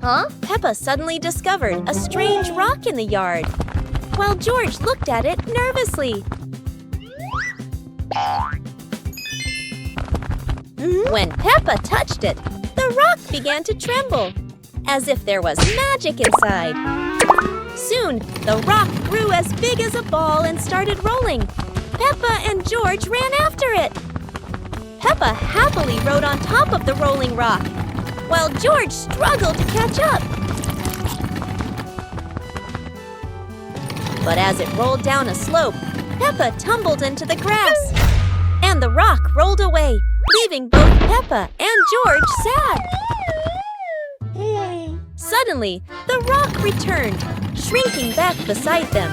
Huh? Peppa suddenly discovered a strange rock in the yard, while George looked at it nervously. When Peppa touched it, the rock began to tremble, as if there was magic inside. Soon, the rock grew as big as a ball and started rolling. Peppa and George ran after it. Peppa happily rode on top of the rolling rock, while George struggled to catch up. But as it rolled down a slope, Peppa tumbled into the grass, and the rock rolled away, leaving both Peppa and George sad. Suddenly, the rock returned, shrinking back beside them,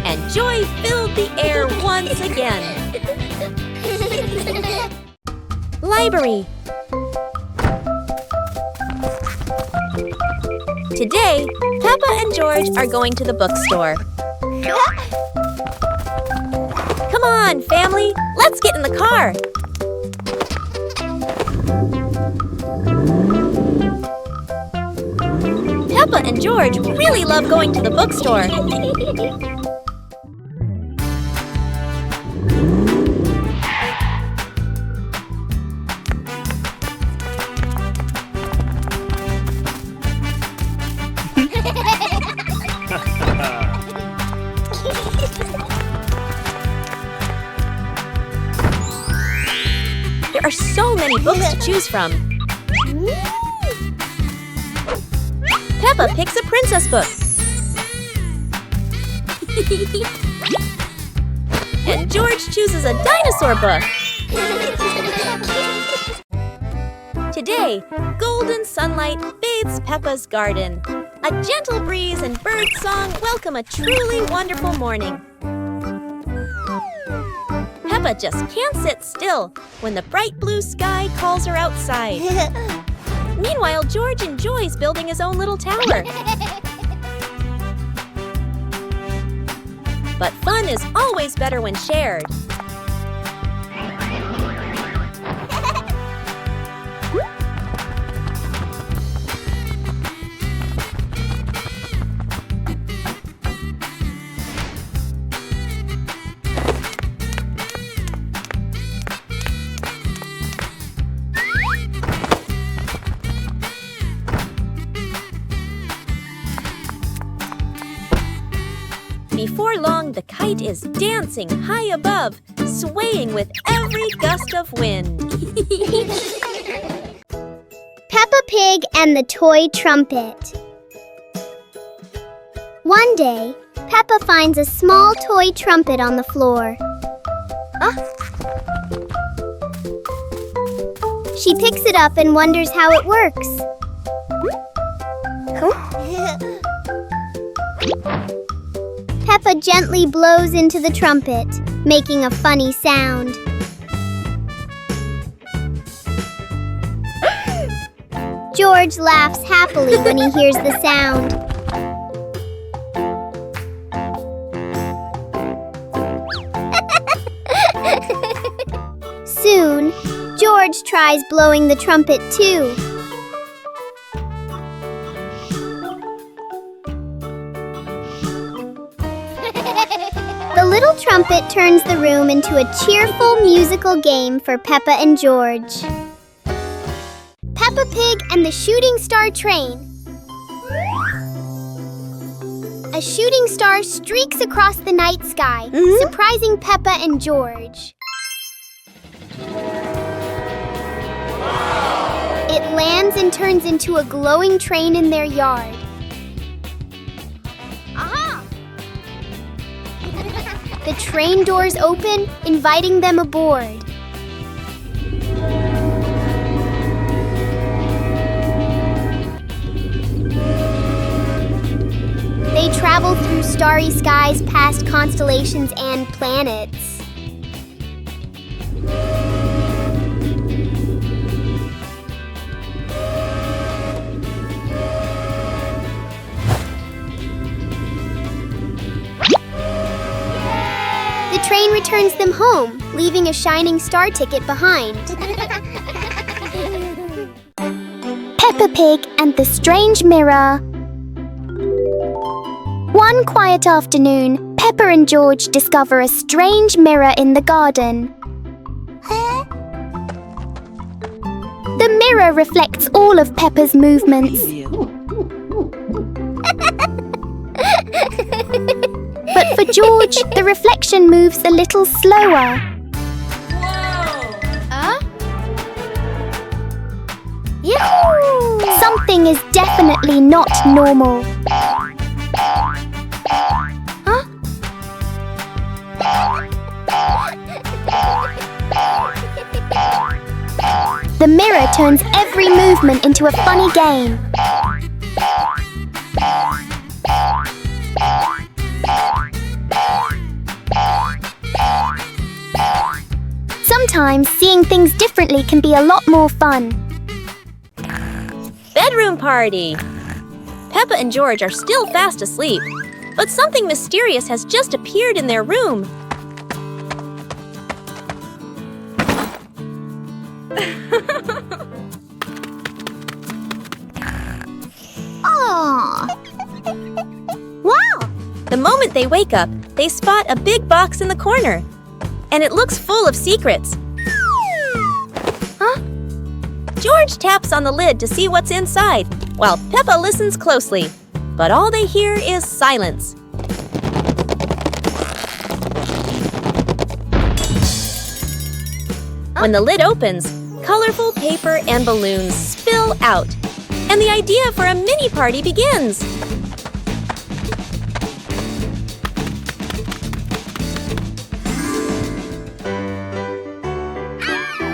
and joy filled the air once again. Library. Today, Peppa and George are going to the bookstore. Come on, family, let's get in the car. Peppa and George really love going to the bookstore. There are so many books to choose from. Peppa picks a princess book. And George chooses a dinosaur book. Today, golden sunlight bathes Peppa's garden. A gentle breeze and bird song welcome a truly wonderful morning. Peppa just can't sit still when the bright blue sky calls her outside. Meanwhile, George enjoys building his own little tower. But fun is always better when shared. Before long, the kite is dancing high above, swaying with every gust of wind. Peppa Pig and the Toy Trumpet. One day, Peppa finds a small toy trumpet on the floor. She picks it up and wonders how it works. Peppa gently blows into the trumpet, making a funny sound. George laughs happily when he hears the sound. Soon, George tries blowing the trumpet too. The little trumpet turns the room into a cheerful musical game for Peppa and George. Peppa Pig and the Shooting Star Train. A shooting star streaks across the night sky, surprising Peppa and George. It lands and turns into a glowing train in their yard. The train doors open, inviting them aboard. They travel through starry skies past constellations and planets. The train returns them home, leaving a shining star ticket behind. Peppa Pig and the Strange Mirror. One quiet afternoon, Peppa and George discover a strange mirror in the garden. The mirror reflects all of Peppa's movements. But for George, the reflection moves a little slower. Something is definitely not normal. The mirror turns every movement into a funny game. Sometimes seeing things differently can be a lot more fun. Bedroom party! Peppa and George are still fast asleep, but something mysterious has just appeared in their room. Wow! The moment they wake up, they spot a big box in the corner, and it looks full of secrets. George taps on the lid to see what's inside, while Peppa listens closely. But all they hear is silence. When the lid opens, colorful paper and balloons spill out, and the idea for a mini party begins.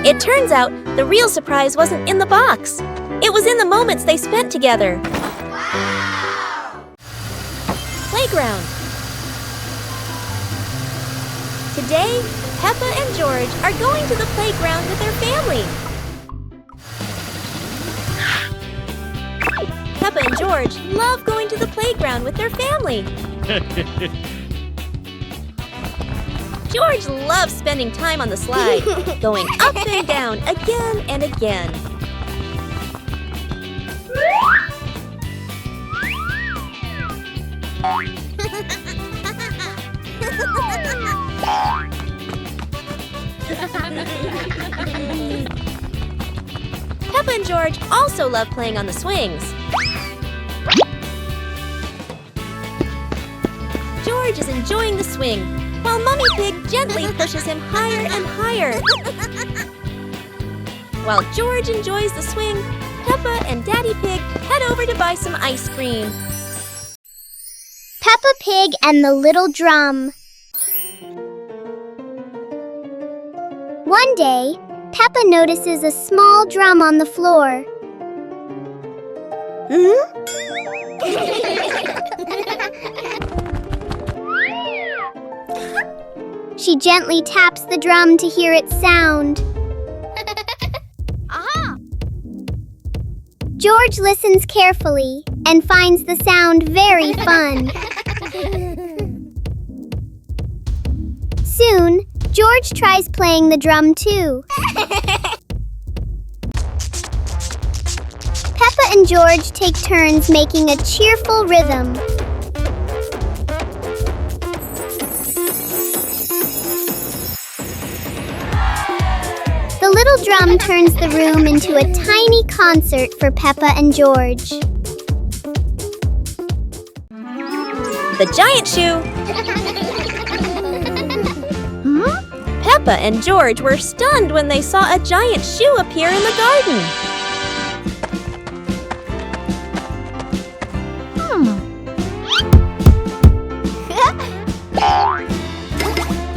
It turns out the real surprise wasn't in the box. It was in the moments they spent together. Wow! Playground. Today, Peppa and George are going to the playground with their family. Peppa and George love going to the playground with their family. George loves spending time on the slide, going up and down again and again. Peppa and George also love playing on the swings. George is enjoying the swing, while Mummy Pig gently pushes him higher and higher. While George enjoys the swing, Peppa and Daddy Pig head over to buy some ice cream. Peppa Pig and the Little Drum. One day, Peppa notices a small drum on the floor. She gently taps the drum to hear its sound. George listens carefully and finds the sound very fun. Soon, George tries playing the drum too. Peppa and George take turns making a cheerful rhythm. The little drum turns the room into a tiny concert for Peppa and George. The giant shoe! Peppa and George were stunned when they saw a giant shoe appear in the garden.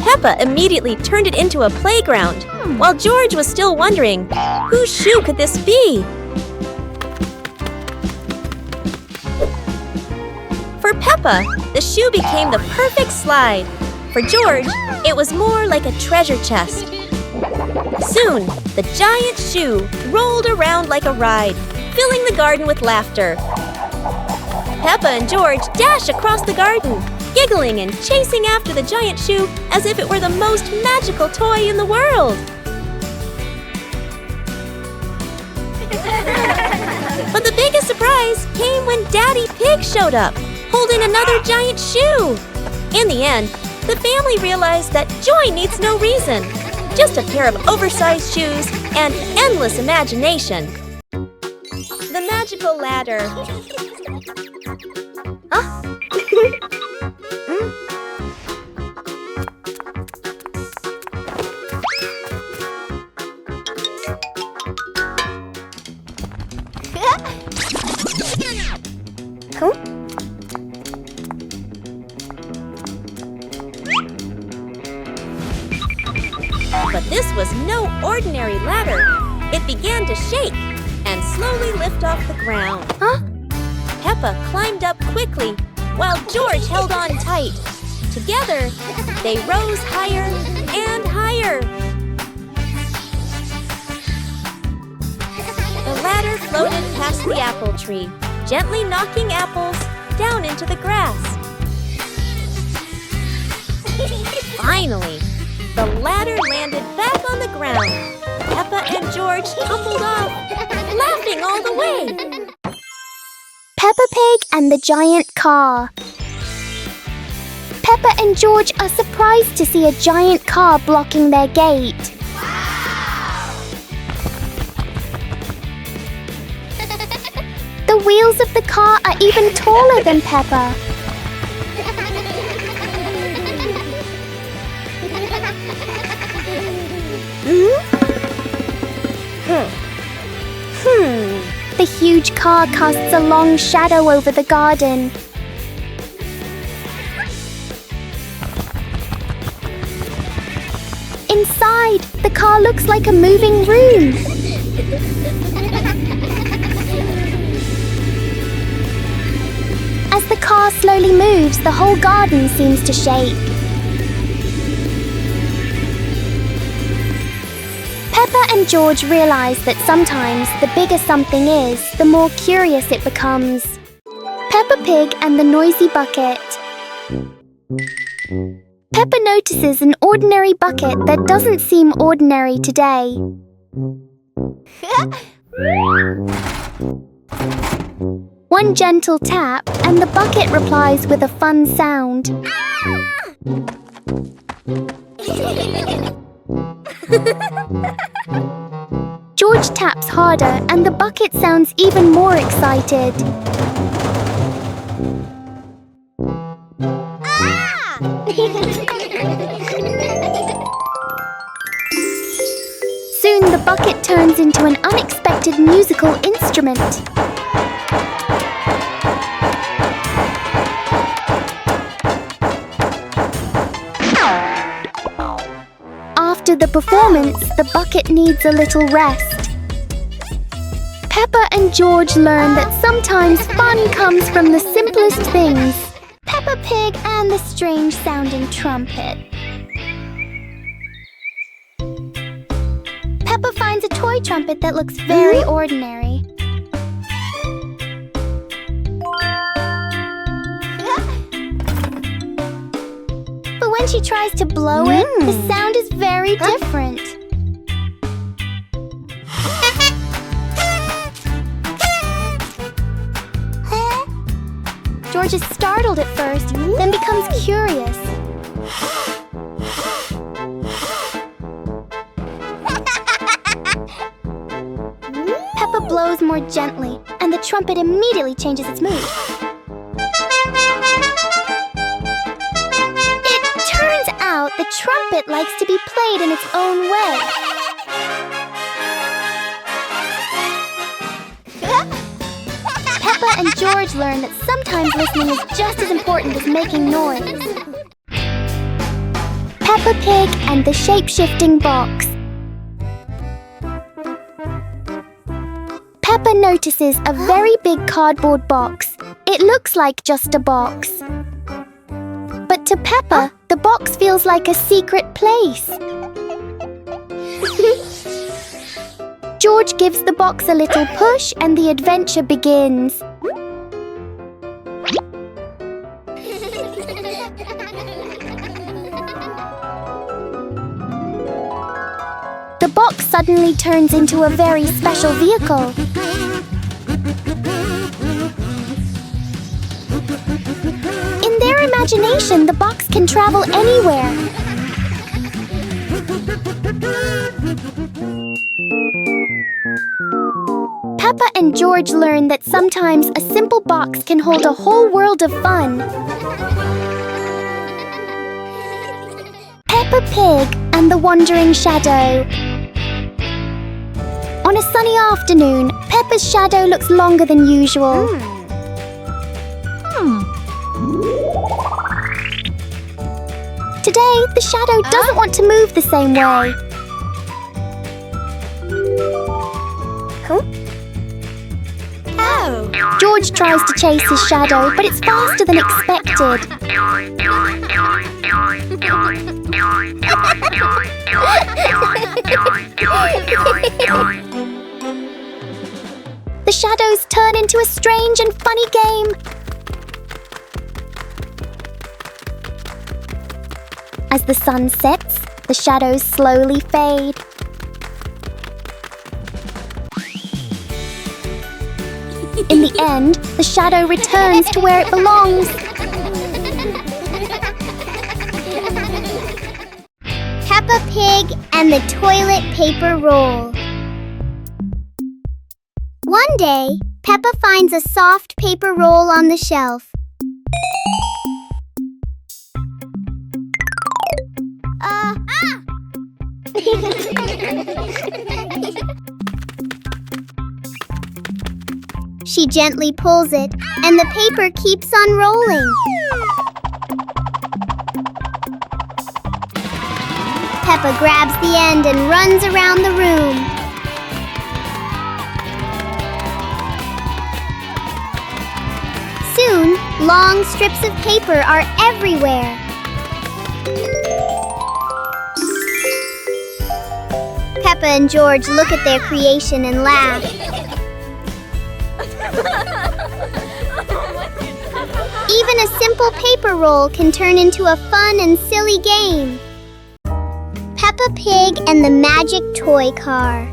Peppa immediately turned it into a playground, while George was still wondering, whose shoe could this be? For Peppa, the shoe became the perfect slide. For George, it was more like a treasure chest. Soon, the giant shoe rolled around like a ride, filling the garden with laughter. Peppa and George dash across the garden, giggling and chasing after the giant shoe as if it were the most magical toy in the world. But the biggest surprise came when Daddy Pig showed up, holding another giant shoe. In the end, the family realized that joy needs no reason, just a pair of oversized shoes and endless imagination. The magical ladder. Huh? Cool. But this was no ordinary ladder. It began to shake and slowly lift off the ground. Huh? Peppa climbed up quickly while George held on tight. Together, they rose higher and higher. The ladder floated past the apple tree, gently knocking apples down into the grass. Finally, the ladder landed back on the ground. Peppa and George tumbled off, laughing all the way. Peppa Pig and the giant car. Peppa and George are surprised to see a giant car blocking their gate. The wheels of the car are even taller than Peppa. The huge car casts a long shadow over the garden. Inside, the car looks like a moving room. As the car slowly moves, the whole garden seems to shake. Peppa and George realize that sometimes the bigger something is, the more curious it becomes. Peppa Pig and the noisy bucket. Peppa notices an ordinary bucket that doesn't seem ordinary today. One gentle tap, and the bucket replies with a fun sound. George taps harder, and the bucket sounds even more excited. Soon the bucket turns into an unexpected musical instrument. After the performance, the bucket needs a little rest. Peppa and George learn that sometimes fun comes from the simplest things. Peppa Pig and the strange-sounding trumpet. Peppa finds a toy trumpet that looks very ordinary. But when she tries to blow it, the sound is very different. George is startled at first, then becomes curious. Peppa blows more gently, and the trumpet immediately changes its mood. It turns out the trumpet likes to be played in its own way. Peppa and George learn that sometimes listening is just as important as making noise. Peppa Pig and the shape-shifting box. Peppa notices a very big cardboard box. It looks like just a box. But to Peppa, the box feels like a secret place. George gives the box a little push and the adventure begins. The box suddenly turns into a very special vehicle. imagination, the box can travel anywhere. Peppa and George learn that sometimes a simple box can hold a whole world of fun. Peppa Pig and the Wandering Shadow. On a sunny afternoon, Peppa's shadow looks longer than usual. Today, the shadow doesn't want to move the same way. George tries to chase his shadow, but it's faster than expected. The shadows turn into a strange and funny game. As the sun sets, the shadows slowly fade. In the end, the shadow returns to where it belongs. Peppa Pig and the toilet paper roll. One day, Peppa finds a soft paper roll on the shelf. She gently pulls it, and the paper keeps on rolling. Peppa grabs the end and runs around the room. Soon, long strips of paper are everywhere. Peppa and George look at their creation and laugh. Even a simple paper roll can turn into a fun and silly game. Peppa Pig and the Magic Toy Car.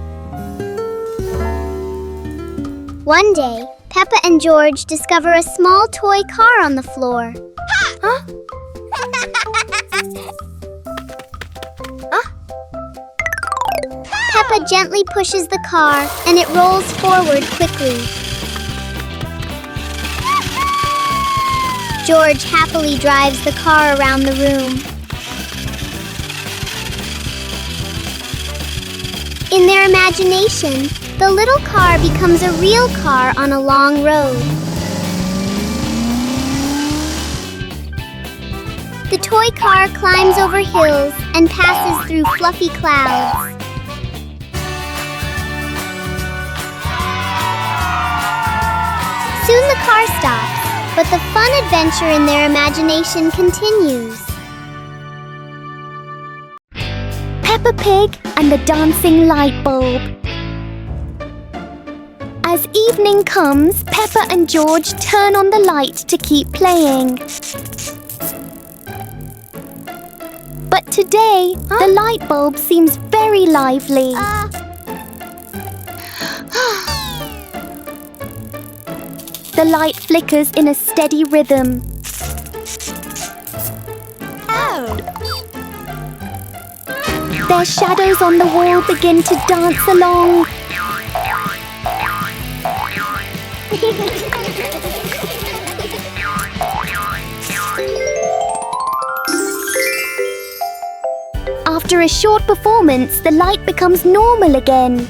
One day, Peppa and George discover a small toy car on the floor. Peppa gently pushes the car, and it rolls forward quickly. George happily drives the car around the room. In their imagination, the little car becomes a real car on a long road. The toy car climbs over hills and passes through fluffy clouds. Soon the car stops, but the fun adventure in their imagination continues. Peppa Pig and the Dancing Light Bulb. As evening comes, Peppa and George turn on the light to keep playing. But today, the light bulb seems very lively. The light flickers in a steady rhythm. Their shadows on the wall begin to dance along. After a short performance, the light becomes normal again.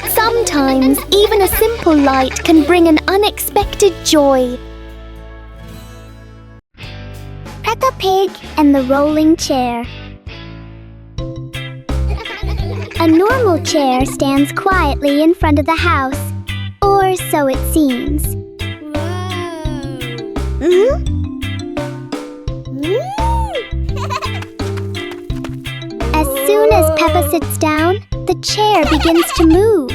Sometimes, even a simple light can bring an unexpected joy. Peppa Pig and the Rolling Chair. A normal chair stands quietly in front of the house, or so it seems. As soon as Peppa sits down, the chair begins to move.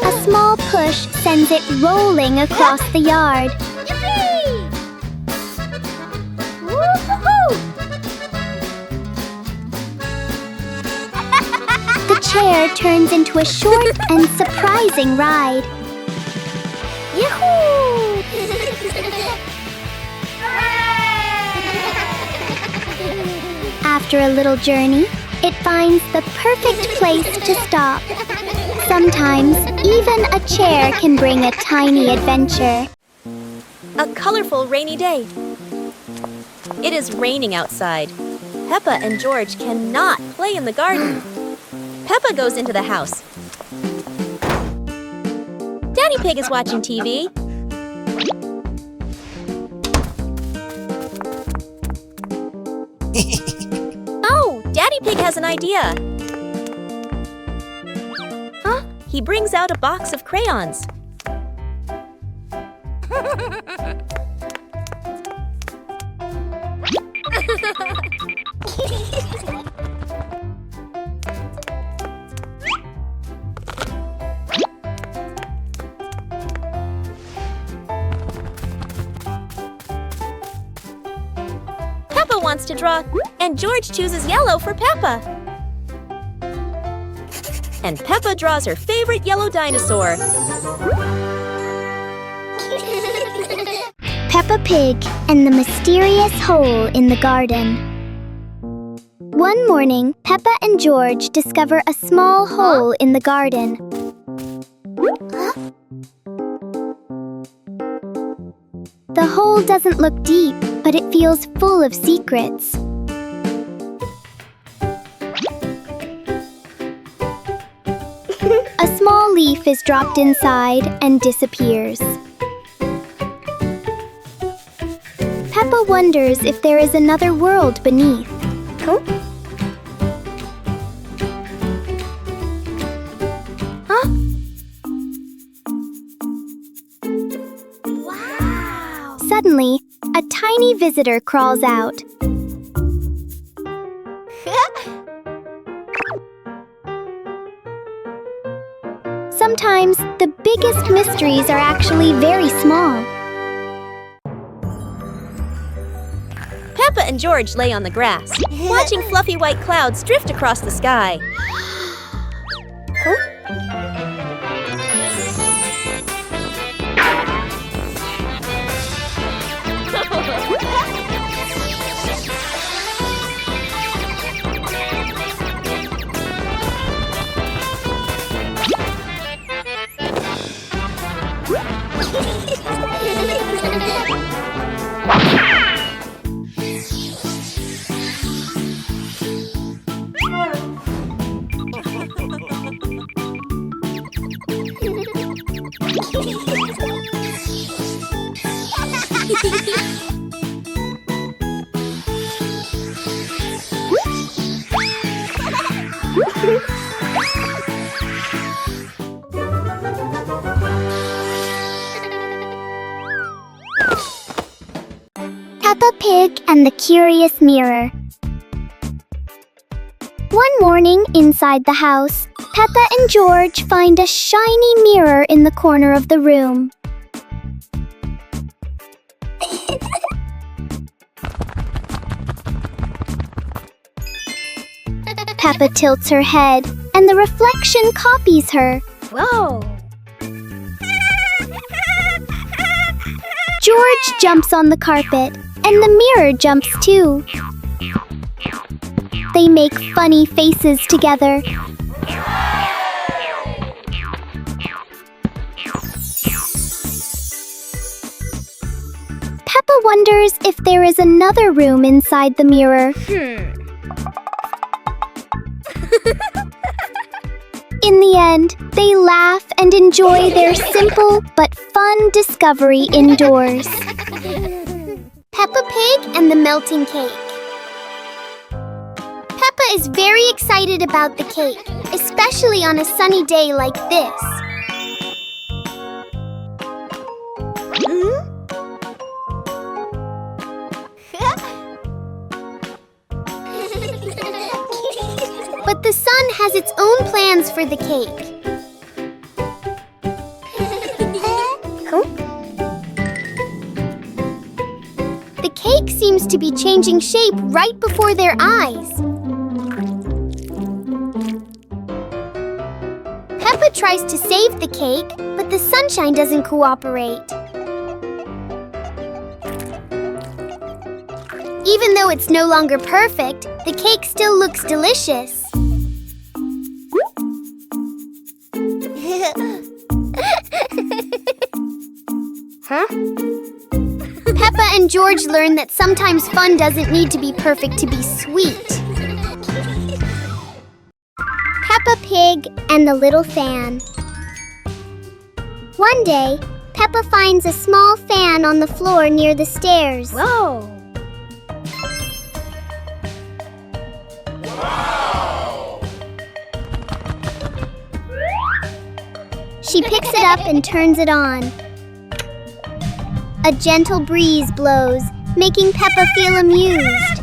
A small push sends it rolling across the yard. chair turns into a short and surprising ride. Yahoo! After a little journey, it finds the perfect place to stop. Sometimes, even a chair can bring a tiny adventure. A colorful rainy day. It is raining outside. Peppa and George cannot play in the garden. Peppa goes into the house. Daddy Pig is watching TV. Oh, Daddy Pig has an idea. He brings out a box of crayons. Peppa wants to draw, and George chooses yellow for Peppa. And Peppa draws her favorite yellow dinosaur. Peppa Pig and the mysterious hole in the garden. One morning, Peppa and George discover a small hole in the garden. The hole doesn't look deep, but it feels full of secrets. A small leaf is dropped inside and disappears. Peppa wonders if there is another world beneath. Wow! Suddenly, a tiny visitor crawls out. Sometimes, the biggest mysteries are actually very small. Peppa and George lay on the grass, watching fluffy white clouds drift across the sky. Peppa Pig and the Curious Mirror. One morning, inside the house, Peppa and George find a shiny mirror in the corner of the room. Peppa tilts her head, and the reflection copies her. Whoa! George jumps on the carpet, and the mirror jumps too. They make funny faces together. Peppa wonders if there is another room inside the mirror. In the end, they laugh and enjoy their simple but fun discovery indoors. Peppa Pig and the Melting Cake. Peppa is very excited about the cake, especially on a sunny day like this. But the sun has its own plans for the cake. The cake seems to be changing shape right before their eyes. tries to save the cake, but the sunshine doesn't cooperate. Even though it's no longer perfect, the cake still looks delicious. Huh? Peppa and George learn that sometimes fun doesn't need to be perfect to be sweet. Peppa Pig and the Little Fan. One day, Peppa finds a small fan on the floor near the stairs. Whoa! She picks it up and turns it on. A gentle breeze blows, making Peppa feel amused.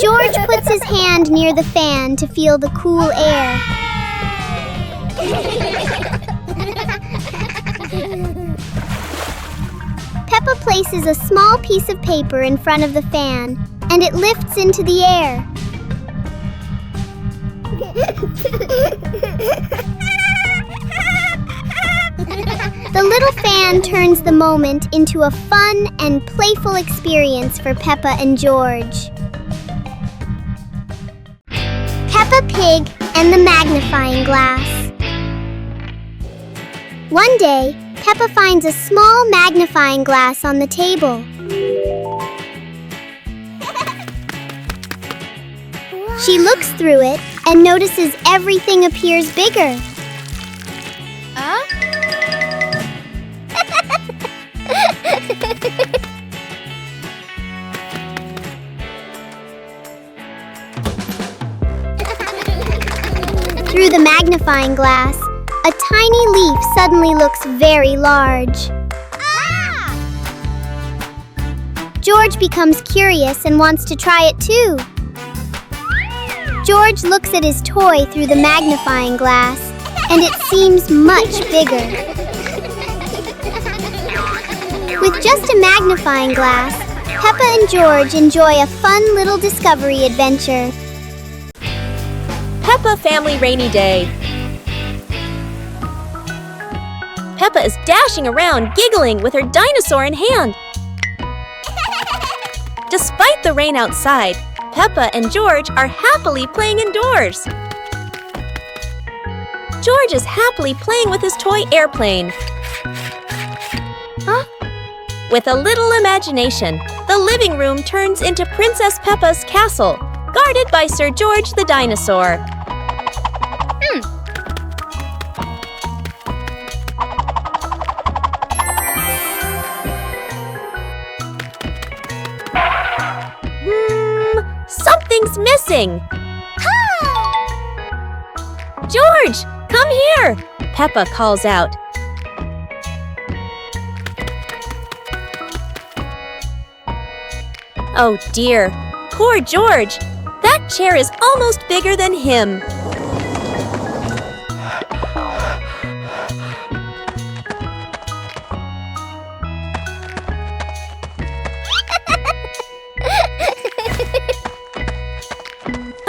George puts his hand near the fan to feel the cool air. Peppa places a small piece of paper in front of the fan, and it lifts into the air. The little fan turns the moment into a fun and playful experience for Peppa and George. Peppa Pig and the Magnifying Glass. One day, Peppa finds a small magnifying glass on the table. She looks through it and notices everything appears bigger. Through the magnifying glass, a tiny leaf suddenly looks very large. George becomes curious and wants to try it too. George looks at his toy through the magnifying glass, and it seems much bigger. With just a magnifying glass, Peppa and George enjoy a fun little discovery adventure. Peppa Family Rainy Day. Peppa is dashing around, giggling with her dinosaur in hand. Despite the rain outside, Peppa and George are happily playing indoors. George is happily playing with his toy airplane. With a little imagination, the living room turns into Princess Peppa's castle, guarded by Sir George the dinosaur. Something's missing! George, come here! Peppa calls out. Oh dear, poor George! That chair is almost bigger than him.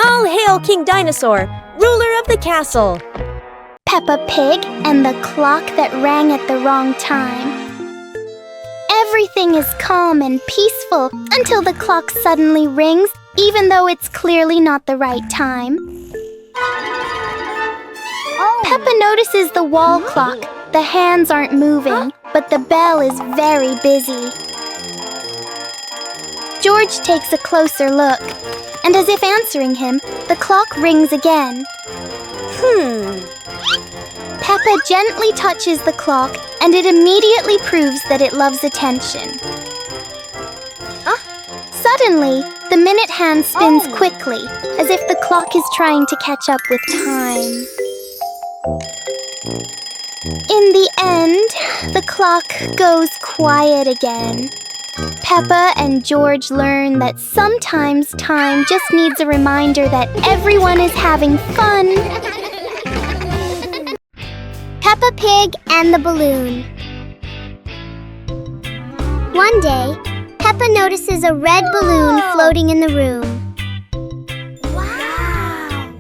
All hail King Dinosaur, ruler of the castle! Peppa Pig and the clock that rang at the wrong time. Everything is calm and peaceful until the clock suddenly rings, even though it's clearly not the right time. Peppa notices the wall clock. The hands aren't moving, but the bell is very busy. George takes a closer look, and as if answering him, the clock rings again. Peppa gently touches the clock, and it immediately proves that it loves attention. Suddenly, the minute hand spins quickly, as if the clock is trying to catch up with time. In the end, the clock goes quiet again. Peppa and George learn that sometimes time just needs a reminder that everyone is having fun. Peppa Pig and the Balloon. One day, Peppa notices a red balloon floating in the room. Wow!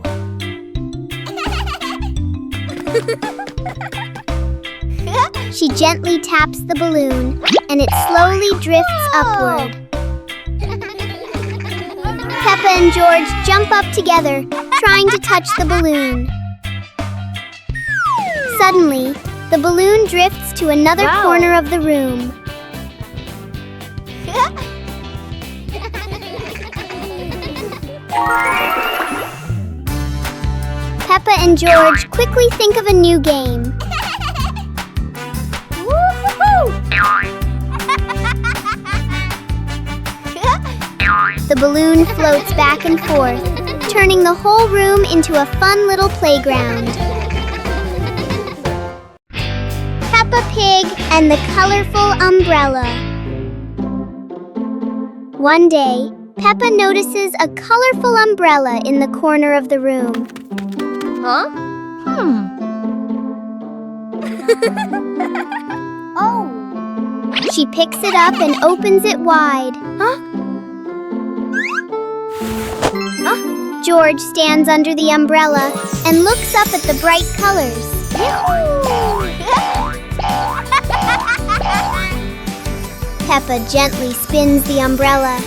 She gently taps the balloon, and it slowly drifts upward. Peppa and George jump up together, trying to touch the balloon. Suddenly, the balloon drifts to another corner of the room. Peppa and George quickly think of a new game. The balloon floats back and forth, turning the whole room into a fun little playground. Peppa Pig and the Colorful Umbrella. One day, Peppa notices a colorful umbrella in the corner of the room. Huh? Oh! She picks it up and opens it wide. George stands under the umbrella and looks up at the bright colors. Peppa gently spins the umbrella.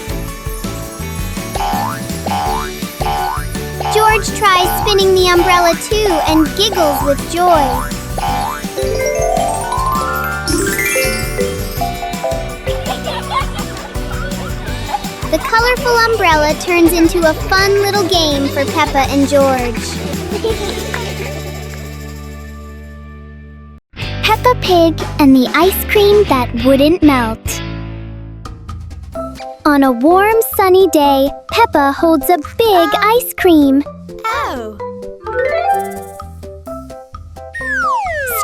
George tries spinning the umbrella too and giggles with joy. The colorful umbrella turns into a fun little game for Peppa and George. Peppa Pig and the ice cream that wouldn't melt. On a warm, sunny day, Peppa holds a big ice cream. Oh!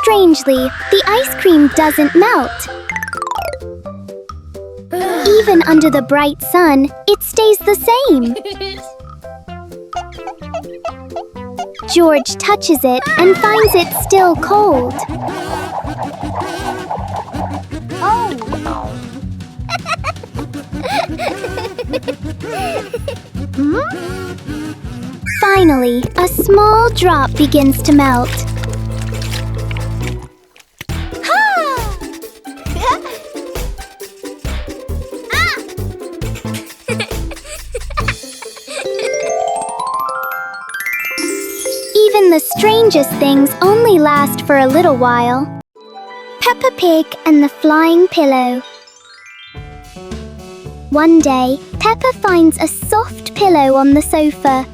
Strangely, the ice cream doesn't melt. Even under the bright sun, it stays the same. George touches it and finds it still cold. Finally, a small drop begins to melt. Even the strangest things only last for a little while. Peppa Pig and the Flying Pillow. One day, Peppa finds a soft pillow on the sofa.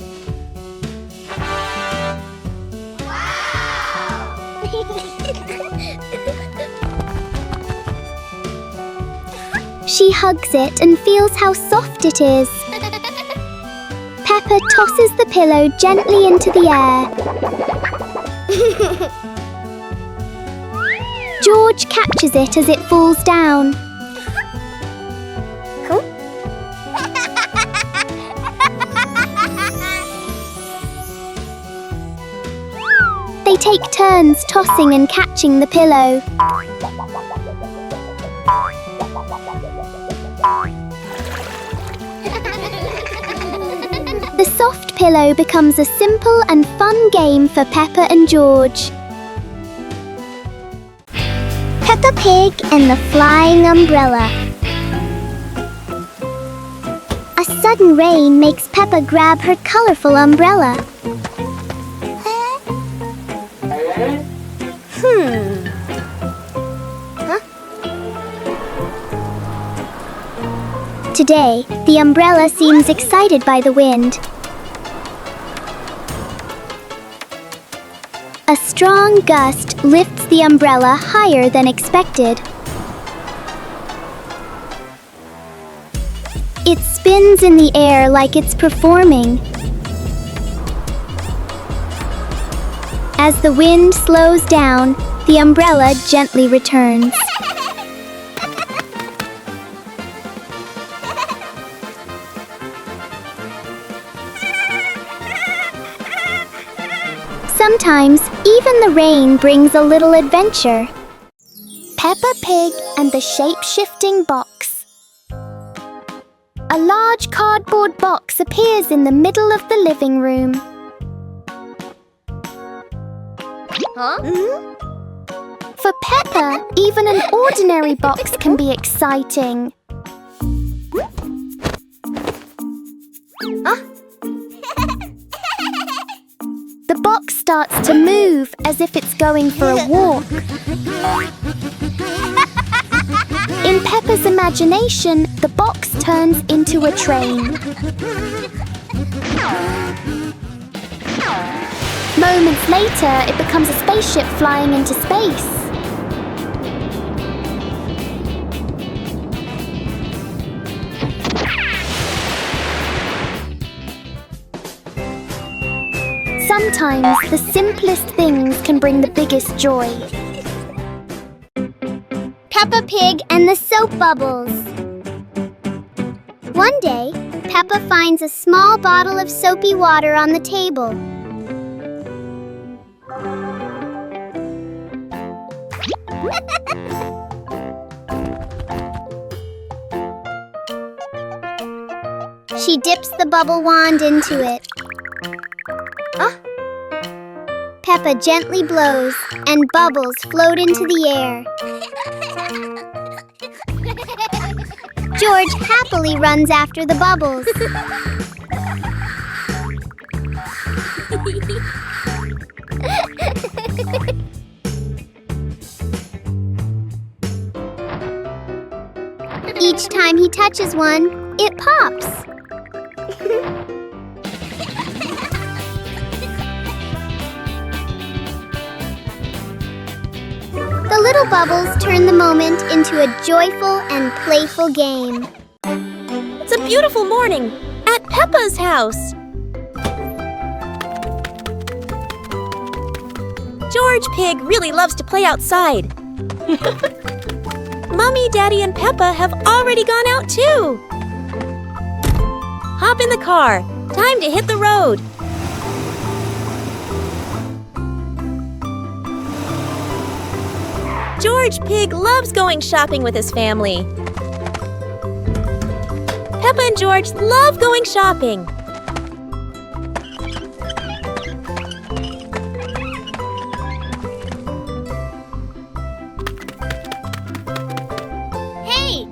She hugs it and feels how soft it is. Peppa tosses the pillow gently into the air. George catches it as it falls down. They take turns tossing and catching the pillow. The soft pillow becomes a simple and fun game for Peppa and George. Peppa Pig and the Flying Umbrella. A sudden rain makes Peppa grab her colorful umbrella. Today, the umbrella seems excited by the wind. A strong gust lifts the umbrella higher than expected. It spins in the air like it's performing. As the wind slows down, the umbrella gently returns. Sometimes, even the rain brings a little adventure. Peppa Pig and the Shape-Shifting Box. A large cardboard box appears in the middle of the living room. For Peppa, even an ordinary box can be exciting. The box starts to move as if it's going for a walk. In Peppa's imagination, the box turns into a train. Moments later, it becomes a spaceship flying into space. Sometimes the simplest things can bring the biggest joy. Peppa Pig and the soap bubbles. One day, Peppa finds a small bottle of soapy water on the table. She dips the bubble wand into it. Peppa gently blows, and bubbles float into the air. George happily runs after the bubbles. Each time he touches one, it pops. The little bubbles turn the moment into a joyful and playful game. It's a beautiful morning at Peppa's house. George Pig really loves to play outside. Mommy, Daddy, and Peppa have already gone out too. Hop in the car. Time to hit the road. George Pig loves going shopping with his family. Peppa and George love going shopping. Hey!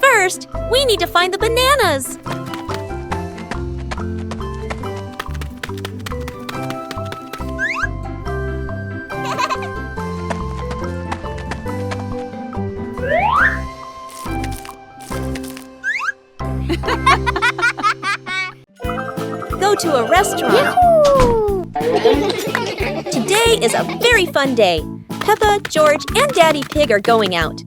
First, we need to find the bananas. Go to a restaurant. Yahoo! Today is a very fun day. Peppa, George, and Daddy Pig are going out.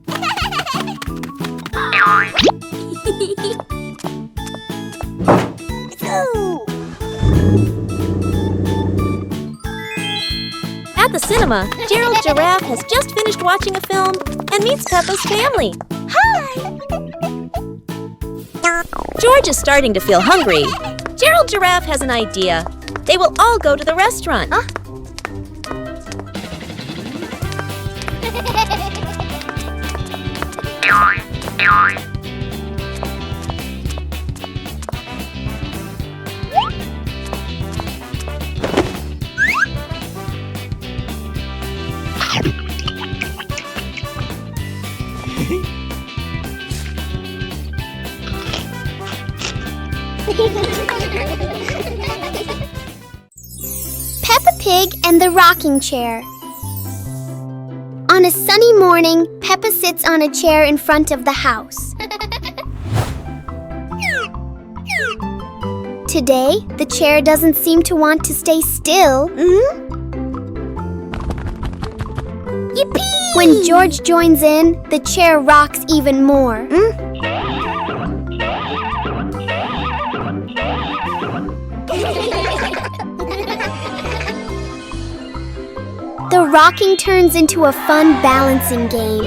At the cinema, Gerald Giraffe has just finished watching a film and meets Peppa's family. Hi! George is starting to feel hungry. Gerald Giraffe has an idea. They will all go to the restaurant. Peppa Pig and the rocking chair. On a sunny morning, Peppa sits on a chair in front of the house. Today, the chair doesn't seem to want to stay still. Yippee! When George joins in, the chair rocks even more. The rocking turns into a fun balancing game.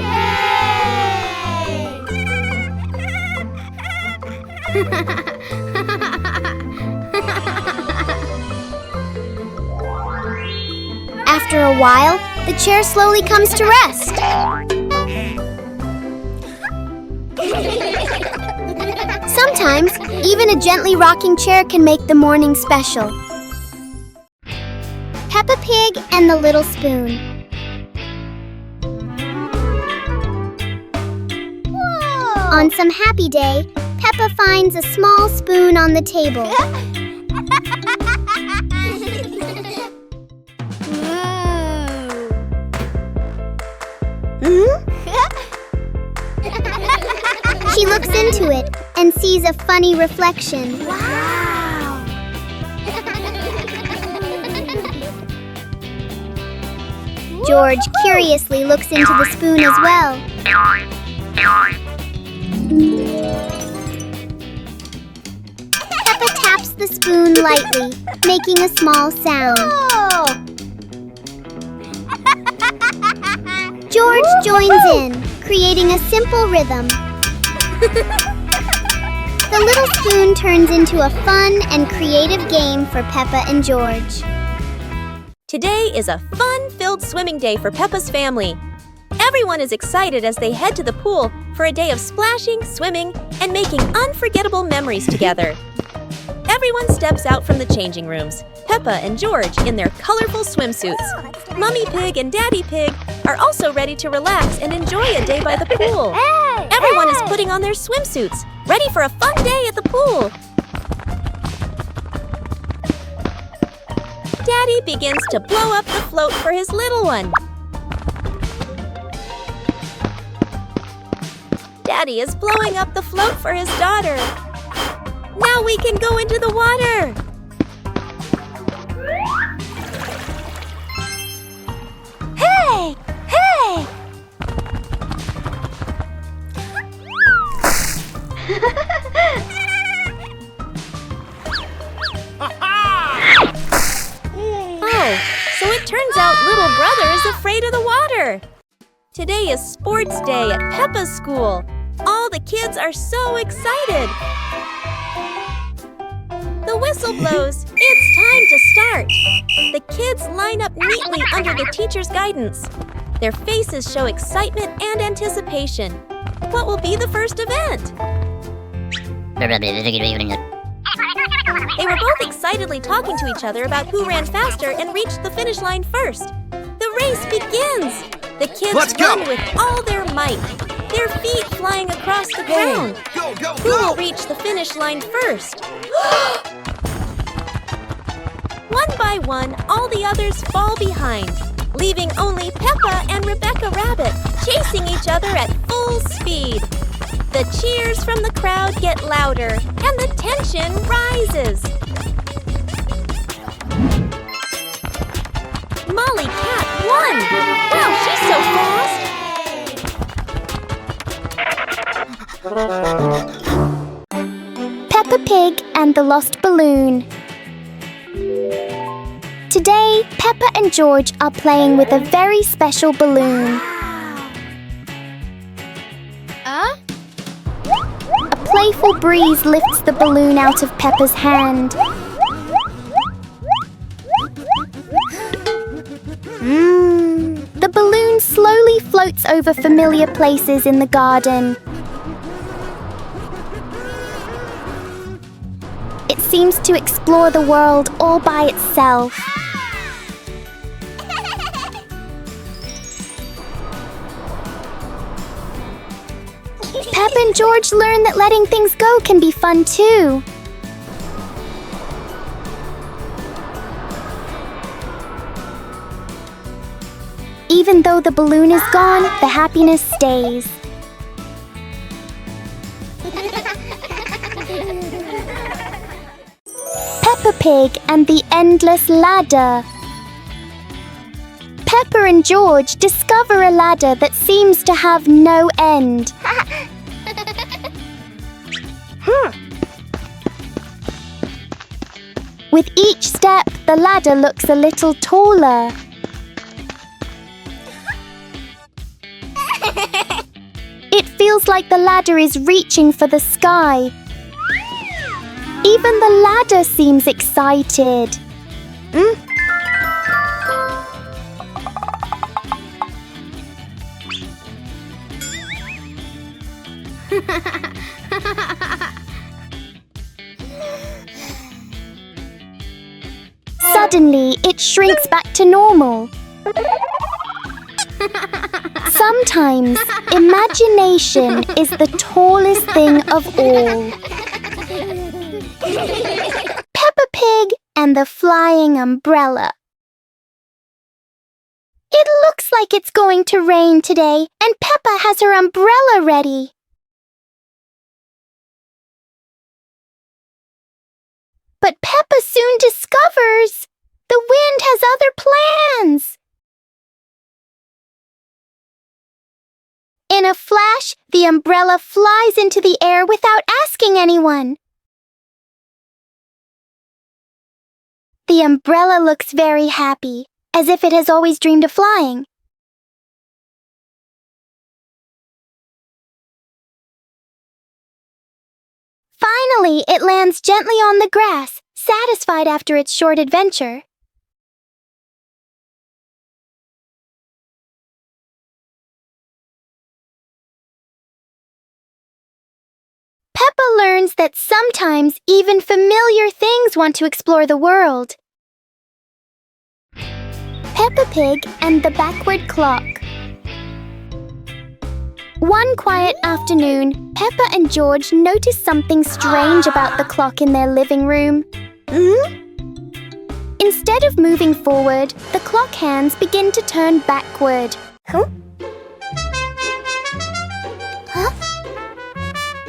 After a while, the chair slowly comes to rest. Sometimes, even a gently rocking chair can make the morning special. and the little spoon. Whoa. On some happy day, Peppa finds a small spoon on the table. She looks into it and sees a funny reflection. Wow! George curiously looks into the spoon as well. Peppa taps the spoon lightly, making a small sound. George joins in, creating a simple rhythm. The little spoon turns into a fun and creative game for Peppa and George. Today is a fun-filled swimming day for Peppa's family. Everyone is excited as they head to the pool for a day of splashing, swimming, and making unforgettable memories together. Everyone steps out from the changing rooms, Peppa and George in their colorful swimsuits. Mummy Pig and Daddy Pig are also ready to relax and enjoy a day by the pool. Everyone is putting on their swimsuits, ready for a fun day at the pool. Daddy begins to blow up the float for his little one. Daddy is blowing up the float for his daughter. Now we can go into the water. Hey! Hey! Oh, so it turns out little brother is afraid of the water. Today is sports day at Peppa's school. All the kids are so excited. The whistle blows. It's time to start. The kids line up neatly under the teacher's guidance. Their faces show excitement and anticipation. What will be the first event? They were both excitedly talking to each other about who ran faster and reached the finish line first. The race begins. The kids run with all their might, their feet flying across the ground. Go, go, Who will reach the finish line first? One by one, all the others fall behind, leaving only Peppa and Rebecca Rabbit chasing each other at full speed. The cheers from the crowd get louder, and the tension rises. Molly Cat won! Wow, she's so fast! Peppa Pig and the Lost Balloon. Today, Peppa and George are playing with a very special balloon. A playful breeze lifts the balloon out of Peppa's hand. The balloon slowly floats over familiar places in the garden. It seems to explore the world all by itself. Peppa and George learn that letting things go can be fun too. Even though the balloon is gone, the happiness stays. Peppa Pig and the Endless Ladder. Peppa and George discover a ladder that seems to have no end. With each step, the ladder looks a little taller. It feels like the ladder is reaching for the sky. Even the ladder seems excited. suddenly it shrinks back to normal. Sometimes imagination is the tallest thing of all. Peppa Pig and the flying umbrella. It looks like it's going to rain today, and Peppa has her umbrella ready. But Peppa soon discovers the wind has other plans. In a flash, the umbrella flies into the air without asking anyone. The umbrella looks very happy, as if it has always dreamed of flying. Finally, it lands gently on the grass, satisfied after its short adventure. Peppa learns that sometimes even familiar things want to explore the world. Peppa Pig and the backward clock. One quiet afternoon, Peppa and George noticed something strange about the clock in their living room. Instead of moving forward, the clock hands begin to turn backward.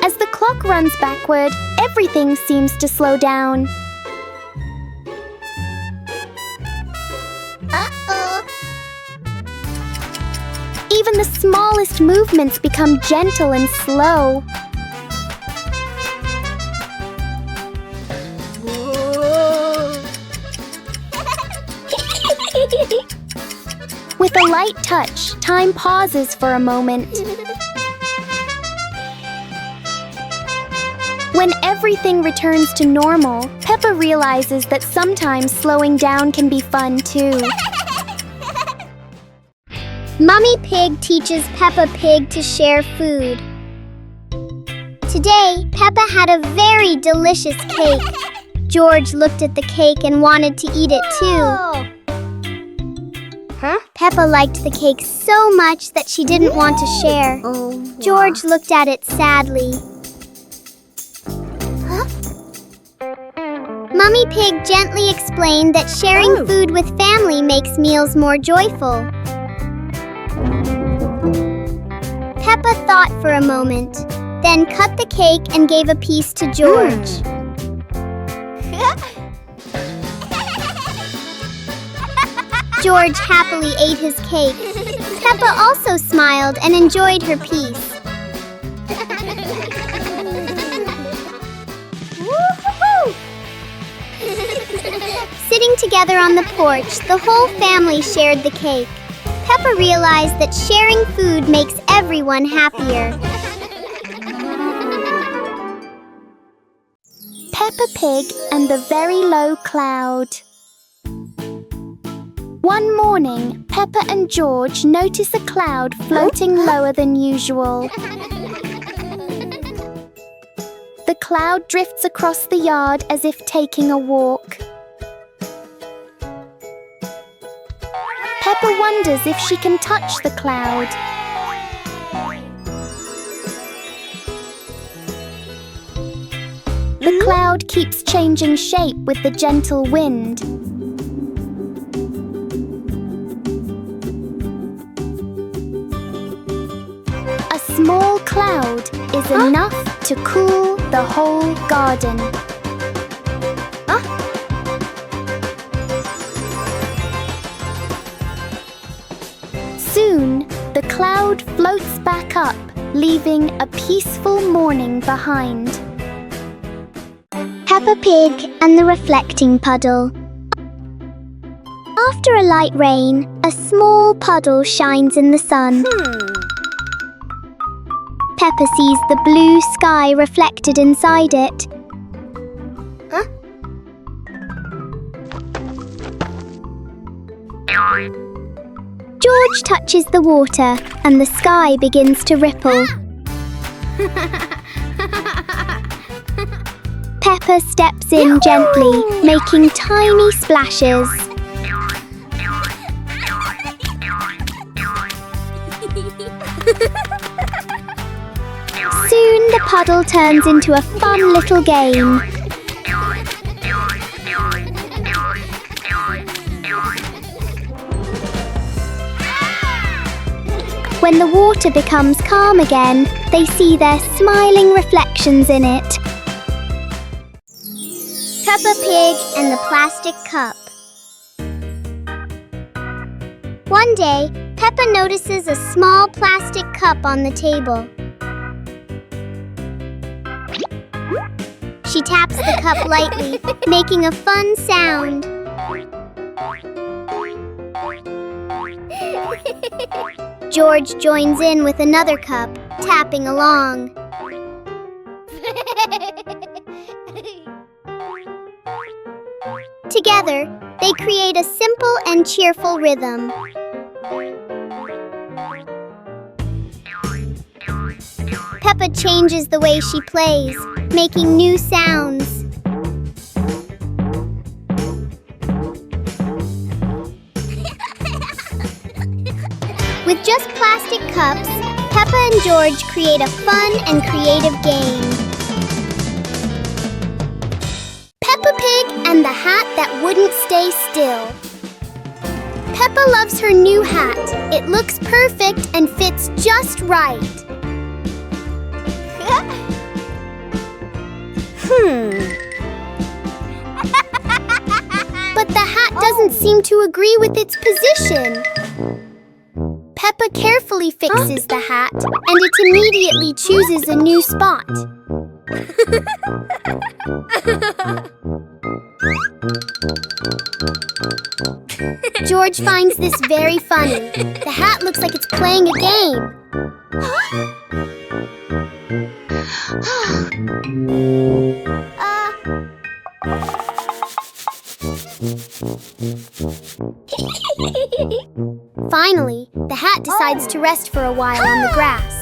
As the clock runs backward, everything seems to slow down. Even the smallest movements become gentle and slow. With a light touch, time pauses for a moment. When everything returns to normal, Peppa realizes that sometimes slowing down can be fun too. Mummy Pig teaches Peppa Pig to share food. Today, Peppa had a very delicious cake. George looked at the cake and wanted to eat it too. Peppa liked the cake so much that she didn't want to share. George looked at it sadly. Mummy Pig gently explained that sharing food with family makes meals more joyful. Peppa thought for a moment, then cut the cake and gave a piece to George. George happily ate his cake. Peppa also smiled and enjoyed her piece. Sitting together on the porch, the whole family shared the cake. Peppa realized that sharing food makes everyone happier. Peppa Pig and the Very Low Cloud. One morning, Peppa and George notice a cloud floating lower than usual. The cloud drifts across the yard as if taking a walk. Peppa wonders if she can touch the cloud. The cloud keeps changing shape with the gentle wind. A small cloud is enough to cool the whole garden. Soon, the cloud floats back up, leaving a peaceful morning behind. Peppa Pig and the Reflecting Puddle. After a light rain, a small puddle shines in the sun. Peppa sees the blue sky reflected inside it. George touches the water and the sky begins to ripple. Peppa steps in gently, making tiny splashes. Soon the puddle turns into a fun little game. When the water becomes calm again, they see their smiling reflections in it. Peppa Pig and the Plastic Cup. One day, Peppa notices a small plastic cup on the table. She taps the cup lightly, making a fun sound. George joins in with another cup, tapping along. Together, they create a simple and cheerful rhythm. Peppa changes the way she plays, making new sounds. With just plastic cups, Peppa and George create a fun and creative game. Peppa Pig and the hat that wouldn't stay still. Peppa loves her new hat. It looks perfect and fits just right. But the hat doesn't seem to agree with its position. Peppa carefully fixes the hat, and it immediately chooses a new spot. George finds this very funny. The hat looks like it's playing a game. Finally, the hat decides to rest for a while on the grass.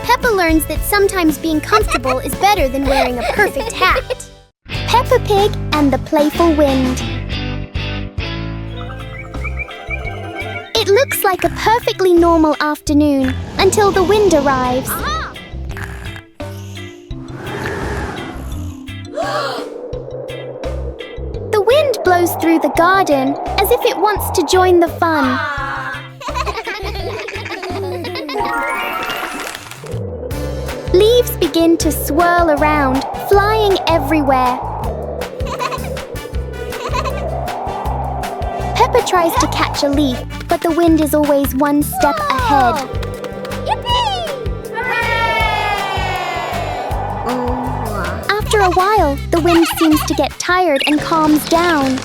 Peppa learns that sometimes being comfortable is better than wearing a perfect hat. Peppa Pig and the Playful Wind. It looks like a perfectly normal afternoon until the wind arrives. The wind blows through the garden as if it wants to join the fun. Leaves begin to swirl around, flying everywhere. Peppa tries to catch a leaf, but the wind is always one step ahead. After a while, the wind seems to get tired and calms down.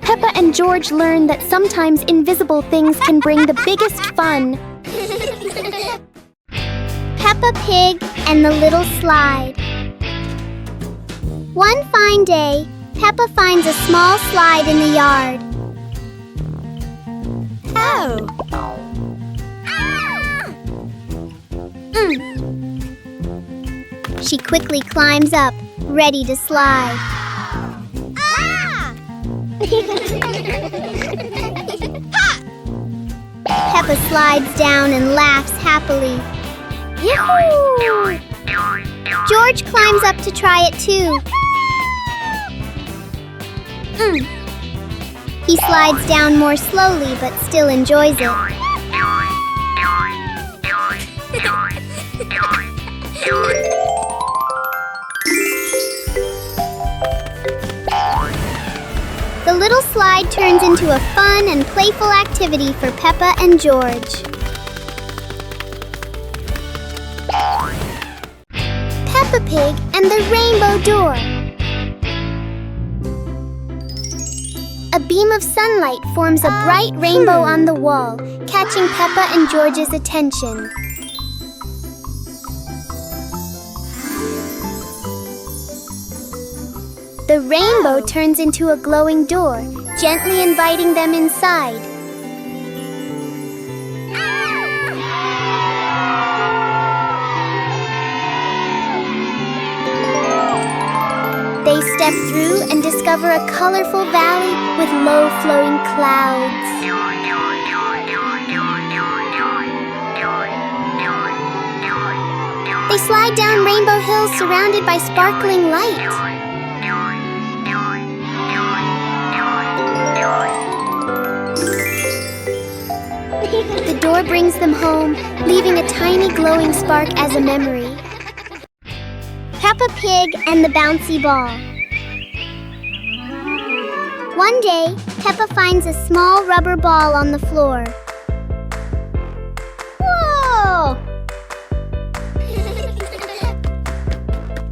Peppa and George learn that sometimes invisible things can bring the biggest fun. Peppa Pig and the Little Slide. One fine day, Peppa finds a small slide in the yard. Oh! She quickly climbs up, ready to slide. Peppa slides down and laughs happily. Yahoo! George climbs up to try it too. He slides down more slowly but still enjoys it. The little slide turns into a fun and playful activity for Peppa and George. Peppa Pig and the Rainbow Door. A beam of sunlight forms a bright rainbow on the wall, catching Peppa and George's attention. The rainbow turns into a glowing door, gently inviting them inside. They step through and discover a colorful valley with low-flowing clouds. They slide down Rainbow Hills surrounded by sparkling light. The door brings them home, leaving a tiny glowing spark as a memory. Peppa Pig and the bouncy ball. One day, Peppa finds a small rubber ball on the floor. Whoa!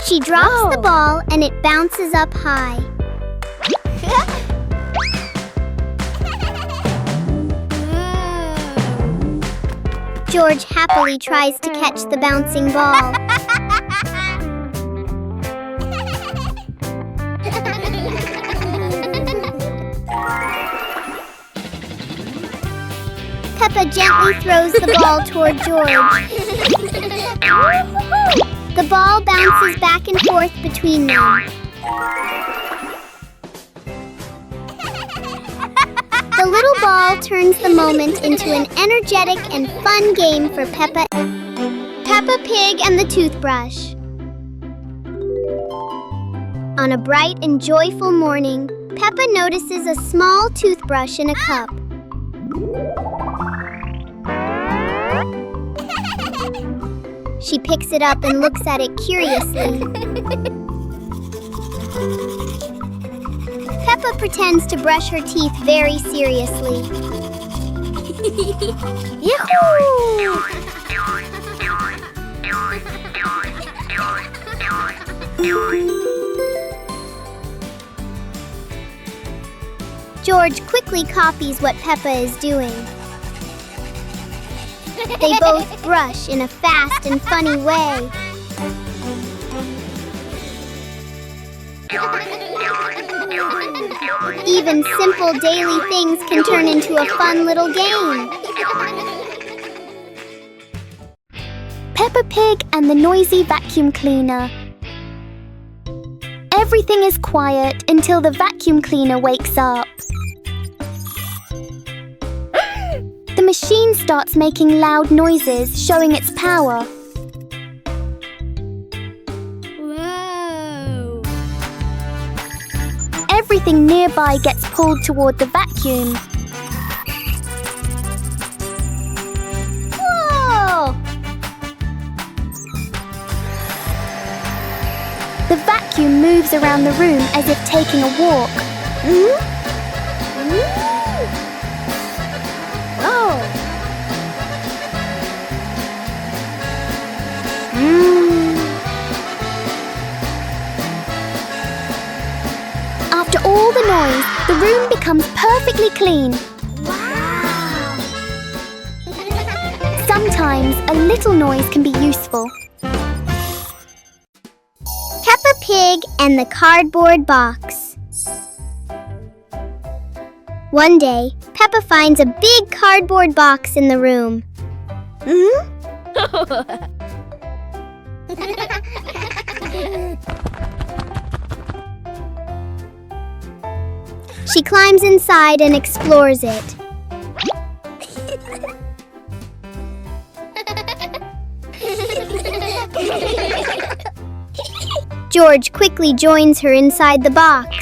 She drops the ball and it bounces up high. George happily tries to catch the bouncing ball. Peppa gently throws the ball toward George. The ball bounces back and forth between them. The little ball turns the moment into an energetic and fun game for Peppa Pig and the toothbrush. On a bright and joyful morning, Peppa notices a small toothbrush in a cup. She picks it up and looks at it curiously. Peppa pretends to brush her teeth very seriously. Yahoo! George quickly copies what Peppa is doing. They both brush in a fast and funny way. Even simple daily things can turn into a fun little game. Peppa Pig and the noisy vacuum cleaner. Everything is quiet until the vacuum cleaner wakes up. The machine starts making loud noises, showing its power. Whoa! Everything nearby gets pulled toward the vacuum. Whoa! The vacuum moves around the room as if taking a walk. After all the noise, the room becomes perfectly clean. Wow! Sometimes a little noise can be useful. Peppa Pig and the cardboard box. One day, Peppa finds a big cardboard box in the room. She climbs inside and explores it. George quickly joins her inside the box.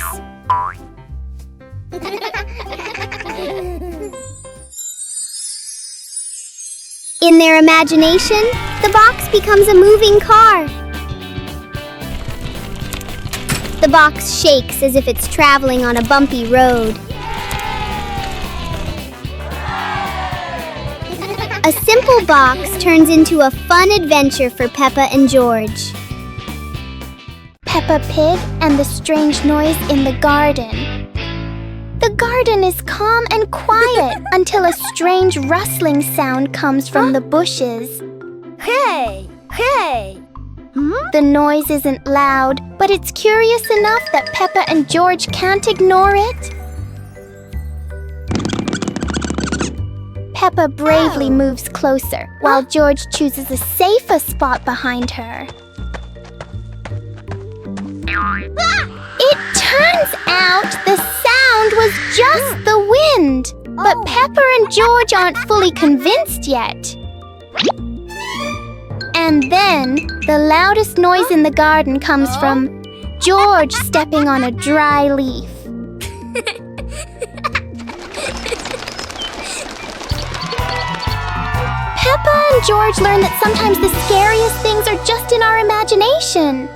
In their imagination, the box becomes a moving car. The box shakes as if it's traveling on a bumpy road. A simple box turns into a fun adventure for Peppa and George. Peppa Pig and the strange noise in the garden. The garden is calm and quiet until a strange rustling sound comes from the bushes. Hey! Hey! The noise isn't loud, but it's curious enough that Peppa and George can't ignore it. Peppa bravely moves closer, while George chooses a safer spot behind her. Turns out the sound was just the wind. But Peppa and George aren't fully convinced yet. And then the loudest noise in the garden comes from George stepping on a dry leaf. Peppa and George learn that sometimes the scariest things are just in our imagination.